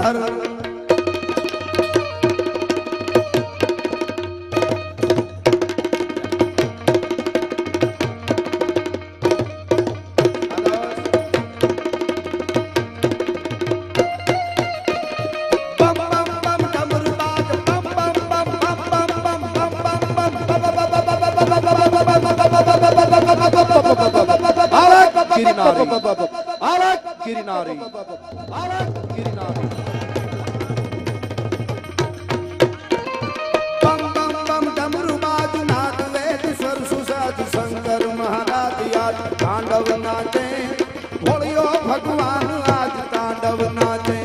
હર गिरनारी गिरनारी बम बम बम डमरू बाजू नाद वेद सरसु साधु शंकर महाराज आज तांडव नाचे भोलियो भगवान आज तांडव नाचे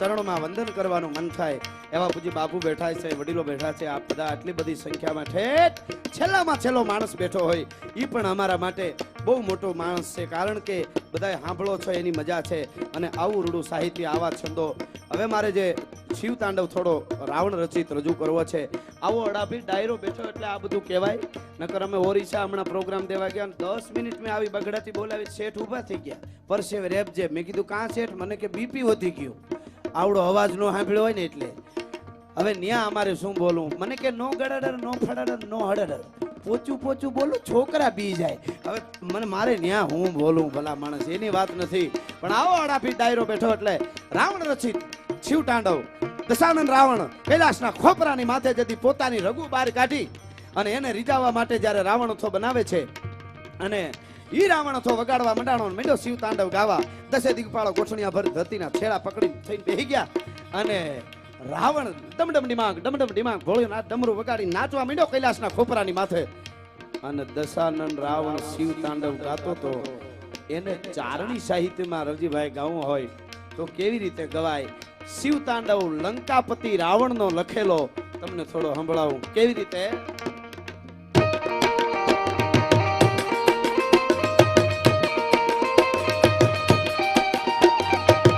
ચરણોમાં વંદન કરવાનું મન થાય એવા પૂજ્ય બાપુ બેઠા છે, વડીલો બેઠા છે, આપ બધા આટલી બધી સંખ્યામાં ઠેઠ છેલ્લામાં છેલ્લો માણસ બેઠો હોય એ પણ અમારા માટે બહુ મોટો માણસ છે, કારણ કે બધાએ સાંભળો છો એની મજા છે. અને આવું રૂડું સાહિત્ય, આવા છંદો. હવે મારે જે શિવ તાંડવ થોડો રાવણ રચિત રજૂ કરવો છે. આવો અડાભી ડાયરો બેઠો એટલે આ બધું કહેવાય. નકર અમે ઓરિસ્સા હમણાં પ્રોગ્રામ દેવા ગયા 10 મિનિટ મેં આવી બગડાથી બોલાવી, શેઠ ઊભા થઈ ગયા, પરસેવે રેપજે. મેં કીધું કાં શેઠ? મને કે બીપી વધી ગયું, આવડો અવાજ નો સાંભળ્યો હોય ને એટલે. હવે ન્યા અમારે શું બોલું? મને કે નો ગડડર નો ફડડર નો હડડર, પોચું પોચું બોલું છોકરા બી જાય. હવે મને મારે ન્યા હું બોલું ભલા માણસ, એની વાત નથી. પણ આવો અડાફી ડાયરો બેઠો એટલે રાવણ રચિત શિવ તાંડવ. દશાનંદ રાવણ કૈલાસના ખોપરાની માથે જતી પોતાની રઘુ બહાર કાઢી અને એને રીઝાવવા માટે જ્યારે રાવણોત્સવ બનાવે છે અને ઈ રાવણોત્સવ વગાડવા મંડાણો, મેંડો શિવ તાંડવ ગાવા. દસે દિગપાળો ગોઠણિયા ભર ધરતીના છેડા પકડી થઈને બેહી ગયા અને રાવણ ડમડમ ડિમાંગ ભોળ્યો ના ડમરું વગાડી નાચવા માંડ્યો કૈલાસના ખોપરાની માથે. અને દશાનંદ રાવણ શિવ તાંડવ ગાતો તો એને ચારણી સાહિત્યમાં રવજીભાઈ ગાવું હોય તો કેવી રીતે ગવાય? શિવ તાંડવ લંકાપતિ રાવણનો લખેલો તમને થોડો સંભળાવું કેવી રીતે.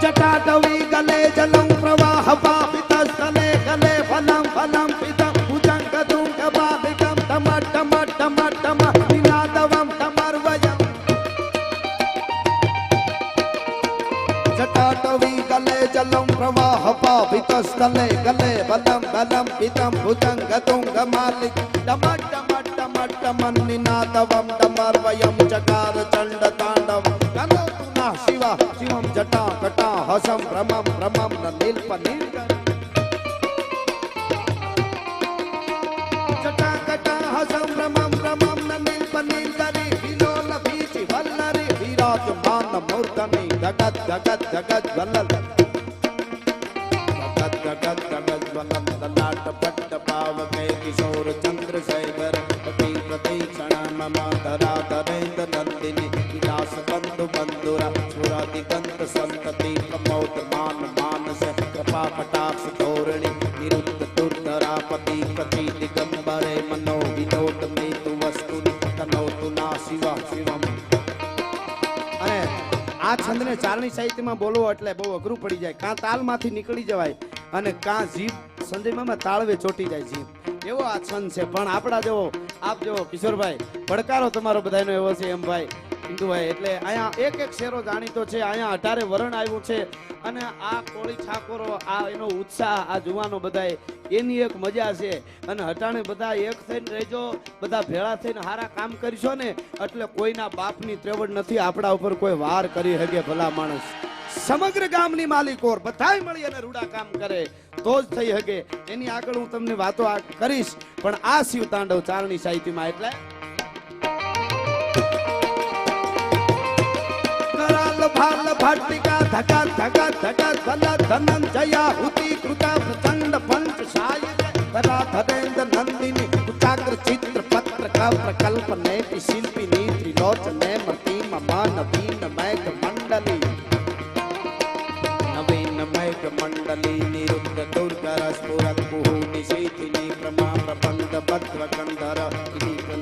જટાટવી ગલે જલમ પ્રવાહ પાપિત સ્થલે ગલે ફલમ ફલમ પિતમ ભુજંગ તુંગ બાલિકમ ટમ ટમ ટમ ટમ નિનાદવમ ટમર્વયમ. જટાટવી ગલે જલમ પ્રવાહ પાપિત સ્થલે ગલે ફલમ ફલમ પિતમ ભુજંગ તુંગ માલિક ટમ ટમ ટમ ટમ નિનાદવમ ટમર્વયમ. ચકાર ચંડ તાંડવ ગનો તુના શિવા શિવમ જટા કટા હસમ ભ્રમમ ભ્રમમ ન નીલપ નીલ. જટા કટા હસમ ભ્રમમ ભ્રમમ ન નીલપ નીલ કરી વિલોલ ભીચી વલ્લરી વિરાજમાન મૂર્તની જગત જગત જગત વલ્લલ જગત જગત જગત વલ્લલ. લલાટ પટ્ટ પાવકે કિશોર ચંદ્ર શેખર પતિ પ્રતીક્ષણ મમ ધરા ધરેન્દ્ર નંદિની વિલાસ બંધુ બંધુરા સુરાદિ કંત સંતતિ પ્રમોદ માન માનસ કૃપા કટાક્ષ ધોરણી નિરુદ્ધ દુર્ધરાપતિ કચી દિગંબરે મનો વિનોદ મેતુ વસ્તુની તનોતુ ના શિવા શિવમ. અને આ છંદને ચારણી સાહિત્યમાં બોલવો એટલે બહુ અઘરું પડી જાય. કાં તાલમાંથી નીકળી જવાય અને કાં જીભ સંજયમાં તાળવે ચોટી જાય જીભ, એવો આ છંદ છે. પણ આપણા જેવો આપ જેવો કિશોરભાઈ પડકારો તમારો બધાનો એવો છે એમ ભાઈ હિન્દુભાઈ. એટલે અહીંયા એક એક શેરો જાણીતો છે, અહીંયા 18 વરણ આવ્યું છે. અને આ કોળી ઠાકોરો, આ એનો ઉત્સાહ, આ જુવાનો બધાય એની એક મજા છે. અને હટાણે બધા એક થઈને રહેજો, બધા ભેળા થઈને સારા કામ કરીશો ને એટલે કોઈના બાપની ત્રેવડ નથી આપણા ઉપર કોઈ વાર કરી શકે ભલા માણસ. સમગ્ર ગામની માલિકો બધાય મળી અને રૂડા કામ કરે તો જ થઈ શકે. એની આગળ હું તમને વાતો કરીશ. પણ આ શિવ તાંડવ ચારણી સાહિત્યમાં એટલે ભાલ ભાટિકા ધકા ધકા ધકા ધલા ધનંજયા હુતિ કૃતા પ્રચંડ પંચ સાય ધરા ધરેન્દ્ર નંદિની कल्पने शिल्पिनी त्रिलोचने मती ममा नवीन मैघ मंडली नवीन मैघ मंडली निरुद्ध दुर्गर स्फुरत कुहू निशीथिनी प्रमा प्रबंध भद्र कंधर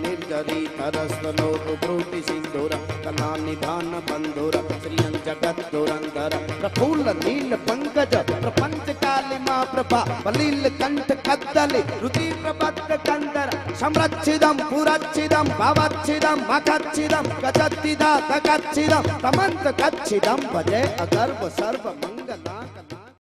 निर्जरी तरस्वलोक ब्रूति सिंधुर कला निधान बंधुर श्रियं जगत दुरंधर प्रफुल्ल नील पंकज प्रपंच कालिमा प्रभा बलिल कंठ कद्दली रुति प्रबद्ध कंधर संरक्षिदं पुरक्षिदं भवच्छिदं मखच्छिदं गजत्तिदा तकच्छिदं तमंत कच्छिदं भजे अगर्भ सर्व मंगला